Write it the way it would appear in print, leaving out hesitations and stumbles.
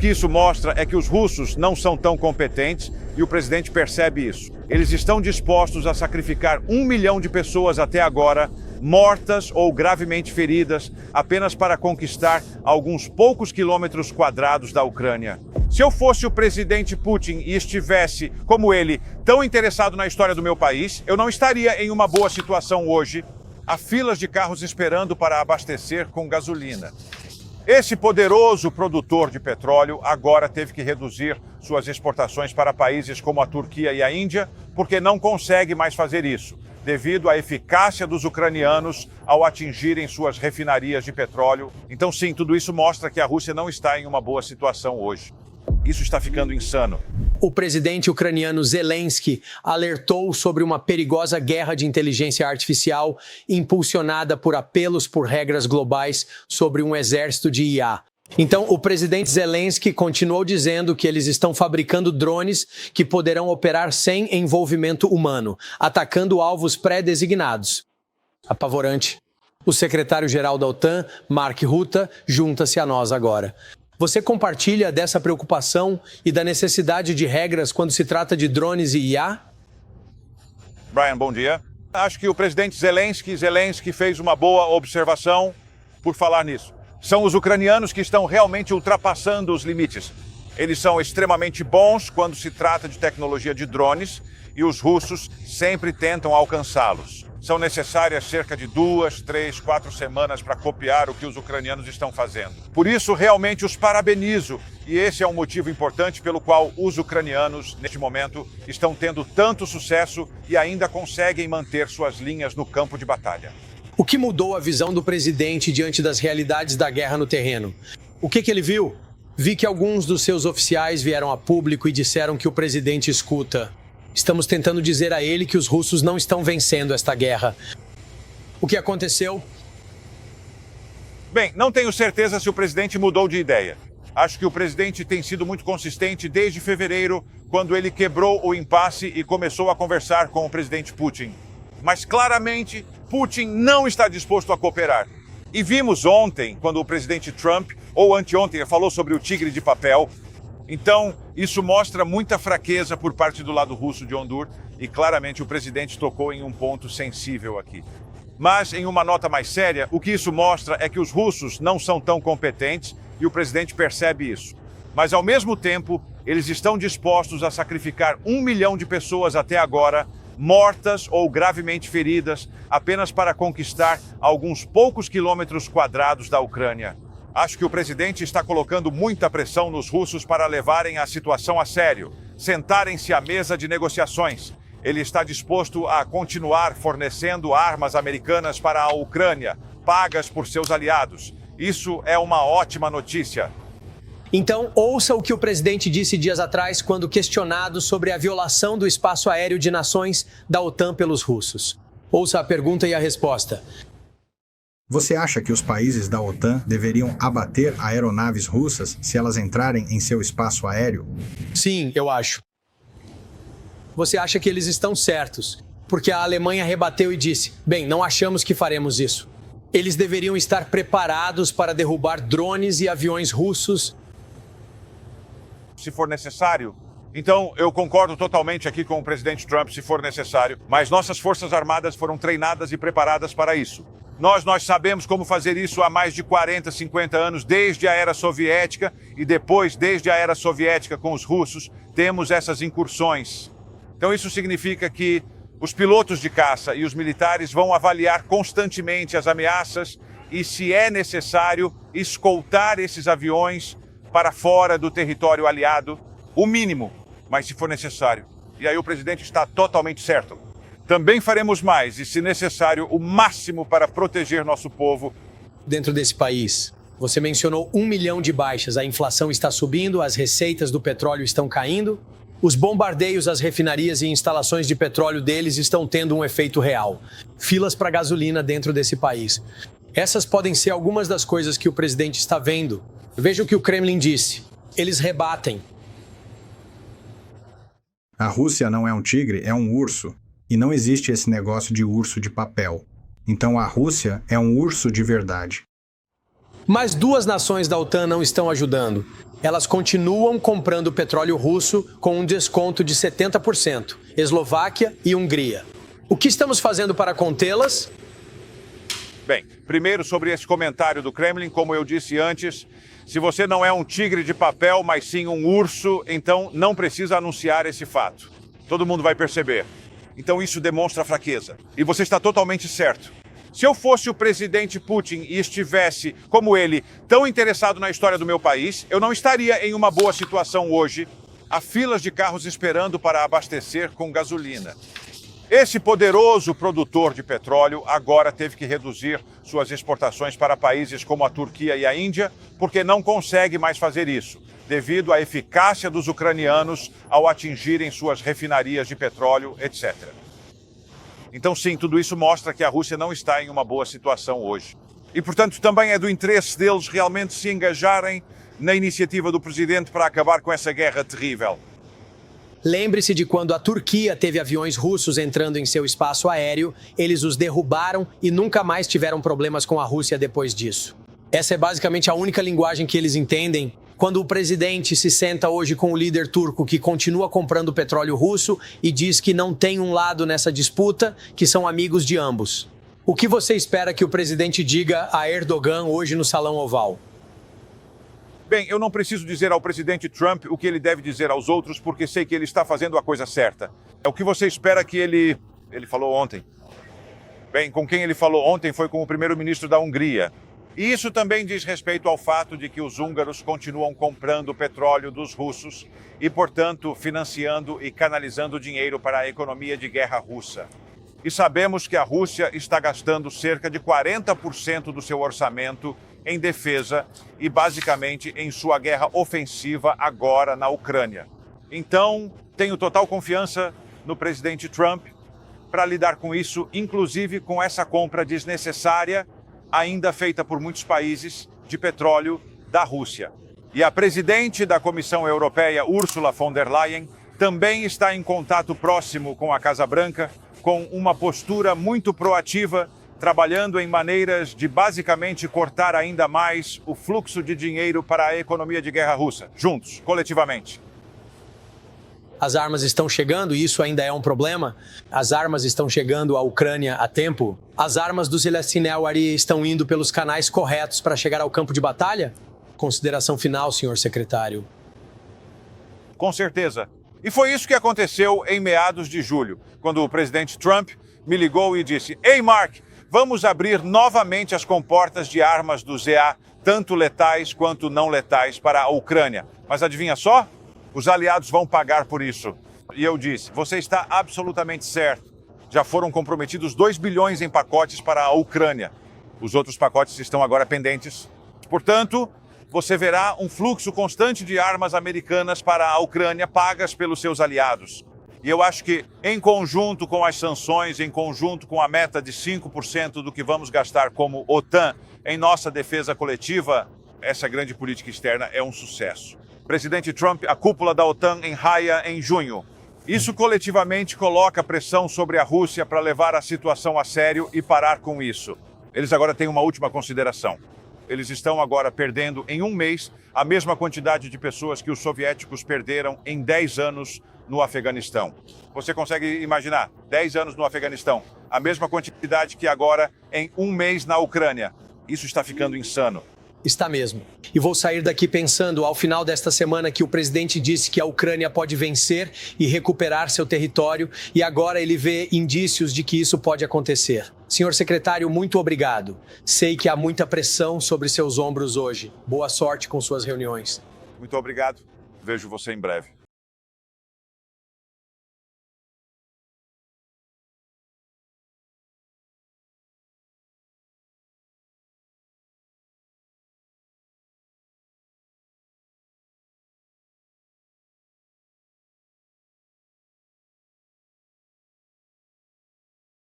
que isso mostra é que os russos não são tão competentes e o presidente percebe isso. Eles estão dispostos a sacrificar 1 milhão de pessoas até agora, mortas ou gravemente feridas, apenas para conquistar alguns poucos quilômetros quadrados da Ucrânia. Se eu fosse o presidente Putin e estivesse, como ele, tão interessado na história do meu país, eu não estaria em uma boa situação hoje. Há filas de carros esperando para abastecer com gasolina. Esse poderoso produtor de petróleo agora teve que reduzir suas exportações para países como a Turquia e a Índia, porque não consegue mais fazer isso, devido à eficácia dos ucranianos ao atingirem suas refinarias de petróleo. Então, sim, tudo isso mostra que a Rússia não está em uma boa situação hoje. Isso está ficando insano. O presidente ucraniano Zelensky alertou sobre uma perigosa guerra de inteligência artificial impulsionada por apelos por regras globais sobre um exército de IA. Então, o presidente Zelensky continuou dizendo que eles estão fabricando drones que poderão operar sem envolvimento humano, atacando alvos pré-designados. Apavorante. O secretário-geral da OTAN, Mark Rutte, junta-se a nós agora. Você compartilha dessa preocupação e da necessidade de regras quando se trata de drones e IA? Brian, bom dia. Acho que o presidente Zelensky fez uma boa observação por falar nisso. São os ucranianos que estão realmente ultrapassando os limites. Eles são extremamente bons quando se trata de tecnologia de drones e os russos sempre tentam alcançá-los. São necessárias cerca de 2, 3, 4 semanas para copiar o que os ucranianos estão fazendo. Por isso, realmente os parabenizo. E esse é um motivo importante pelo qual os ucranianos, neste momento, estão tendo tanto sucesso e ainda conseguem manter suas linhas no campo de batalha. O que mudou a visão do presidente diante das realidades da guerra no terreno? O que ele viu? Vi que alguns dos seus oficiais vieram a público e disseram que o presidente escuta. Estamos tentando dizer a ele que os russos não estão vencendo esta guerra. O que aconteceu? Bem, não tenho certeza se o presidente mudou de ideia. Acho que o presidente tem sido muito consistente desde fevereiro, quando ele quebrou o impasse e começou a conversar com o presidente Putin. Mas claramente, Putin não está disposto a cooperar. E vimos ontem, quando o presidente Trump, ou anteontem, falou sobre o tigre de papel. Então, isso mostra muita fraqueza por parte do lado russo de Ondur e claramente o presidente tocou em um ponto sensível aqui. Mas, em uma nota mais séria, o que isso mostra é que os russos não são tão competentes e o presidente percebe isso. Mas, ao mesmo tempo, eles estão dispostos a sacrificar 1 milhão de pessoas até agora, mortas ou gravemente feridas, apenas para conquistar alguns poucos quilômetros quadrados da Ucrânia. Acho que o presidente está colocando muita pressão nos russos para levarem a situação a sério, sentarem-se à mesa de negociações. Ele está disposto a continuar fornecendo armas americanas para a Ucrânia, pagas por seus aliados. Isso é uma ótima notícia. Então, ouça o que o presidente disse dias atrás quando questionado sobre a violação do espaço aéreo de nações da OTAN pelos russos. Ouça a pergunta e a resposta. Você acha que os países da OTAN deveriam abater aeronaves russas se elas entrarem em seu espaço aéreo? Sim, eu acho. Você acha que eles estão certos, porque a Alemanha rebateu e disse, bem, não achamos que faremos isso. Eles deveriam estar preparados para derrubar drones e aviões russos. Se for necessário. Então, eu concordo totalmente aqui com o presidente Trump, se for necessário, mas nossas forças armadas foram treinadas e preparadas para isso. Nós sabemos como fazer isso há mais de 40, 50 anos, desde a era soviética e depois, desde a era soviética com os russos, temos essas incursões. Então isso significa que os pilotos de caça e os militares vão avaliar constantemente as ameaças e, se é necessário, escoltar esses aviões para fora do território aliado, o mínimo, mas se for necessário. E aí o presidente está totalmente certo. Também faremos mais e, se necessário, o máximo para proteger nosso povo. Dentro desse país, você mencionou 1 milhão de baixas. A inflação está subindo, as receitas do petróleo estão caindo. Os bombardeios às refinarias e instalações de petróleo deles estão tendo um efeito real. Filas para gasolina dentro desse país. Essas podem ser algumas das coisas que o presidente está vendo. Veja o que o Kremlin disse. Eles rebatem. A Rússia não é um tigre, é um urso. E não existe esse negócio de urso de papel. Então a Rússia é um urso de verdade. Mas 2 nações da OTAN não estão ajudando. Elas continuam comprando petróleo russo com um desconto de 70%, Eslováquia e Hungria. O que estamos fazendo para contê-las? Bem, primeiro sobre esse comentário do Kremlin, como eu disse antes, se você não é um tigre de papel, mas sim um urso, então não precisa anunciar esse fato. Todo mundo vai perceber. Então isso demonstra fraqueza. E você está totalmente certo. Se eu fosse o presidente Putin e estivesse, como ele, tão interessado na história do meu país, eu não estaria em uma boa situação hoje. Há filas de carros esperando para abastecer com gasolina. Esse poderoso produtor de petróleo agora teve que reduzir suas exportações para países como a Turquia e a Índia, porque não consegue mais fazer isso, devido à eficácia dos ucranianos ao atingirem suas refinarias de petróleo, etc. Então, sim, tudo isso mostra que a Rússia não está em uma boa situação hoje. E, portanto, também é do interesse deles realmente se engajarem na iniciativa do presidente para acabar com essa guerra terrível. Lembre-se de quando a Turquia teve aviões russos entrando em seu espaço aéreo, eles os derrubaram e nunca mais tiveram problemas com a Rússia depois disso. Essa é basicamente a única linguagem que eles entendem. Quando o presidente se senta hoje com o líder turco que continua comprando petróleo russo e diz que não tem um lado nessa disputa, que são amigos de ambos. O que você espera que o presidente diga a Erdogan hoje no Salão Oval? Bem, eu não preciso dizer ao presidente Trump o que ele deve dizer aos outros, porque sei que ele está fazendo a coisa certa. É o que você espera que ele falou ontem. Bem, com quem ele falou ontem foi com o primeiro-ministro da Hungria. E isso também diz respeito ao fato de que os húngaros continuam comprando petróleo dos russos e, portanto, financiando e canalizando dinheiro para a economia de guerra russa. E sabemos que a Rússia está gastando cerca de 40% do seu orçamento em defesa e, basicamente, em sua guerra ofensiva agora na Ucrânia. Então, tenho total confiança no presidente Trump para lidar com isso, inclusive com essa compra desnecessária ainda feita por muitos países, de petróleo da Rússia. E a presidente da Comissão Europeia, Ursula von der Leyen, também está em contato próximo com a Casa Branca, com uma postura muito proativa, trabalhando em maneiras de basicamente cortar ainda mais o fluxo de dinheiro para a economia de guerra russa, juntos, coletivamente. As armas estão chegando e isso ainda é um problema? As armas estão chegando à Ucrânia a tempo? As armas do Zelensky estão indo pelos canais corretos para chegar ao campo de batalha? Consideração final, senhor secretário. Com certeza. E foi isso que aconteceu em meados de julho, quando o presidente Trump me ligou e disse: "Ei, Mark, vamos abrir novamente as comportas de armas do ZA, tanto letais quanto não letais, para a Ucrânia. Mas adivinha só? Os aliados vão pagar por isso." E eu disse: "Você está absolutamente certo. Já foram comprometidos 2 bilhões em pacotes para a Ucrânia. Os outros pacotes estão agora pendentes. Portanto, você verá um fluxo constante de armas americanas para a Ucrânia pagas pelos seus aliados. E eu acho que, em conjunto com as sanções, em conjunto com a meta de 5% do que vamos gastar como OTAN em nossa defesa coletiva, essa grande política externa é um sucesso." Presidente Trump, a cúpula da OTAN em Haia em junho. Isso coletivamente coloca pressão sobre a Rússia para levar a situação a sério e parar com isso. Eles agora têm uma última consideração. Eles estão agora perdendo em um mês a mesma quantidade de pessoas que os soviéticos perderam em 10 anos no Afeganistão. Você consegue imaginar? 10 anos no Afeganistão. A mesma quantidade que agora em um mês na Ucrânia. Isso está ficando insano. Está mesmo. E vou sair daqui pensando, ao final desta semana, que o presidente disse que a Ucrânia pode vencer e recuperar seu território, e agora ele vê indícios de que isso pode acontecer. Senhor secretário, muito obrigado. Sei que há muita pressão sobre seus ombros hoje. Boa sorte com suas reuniões. Muito obrigado. Vejo você em breve.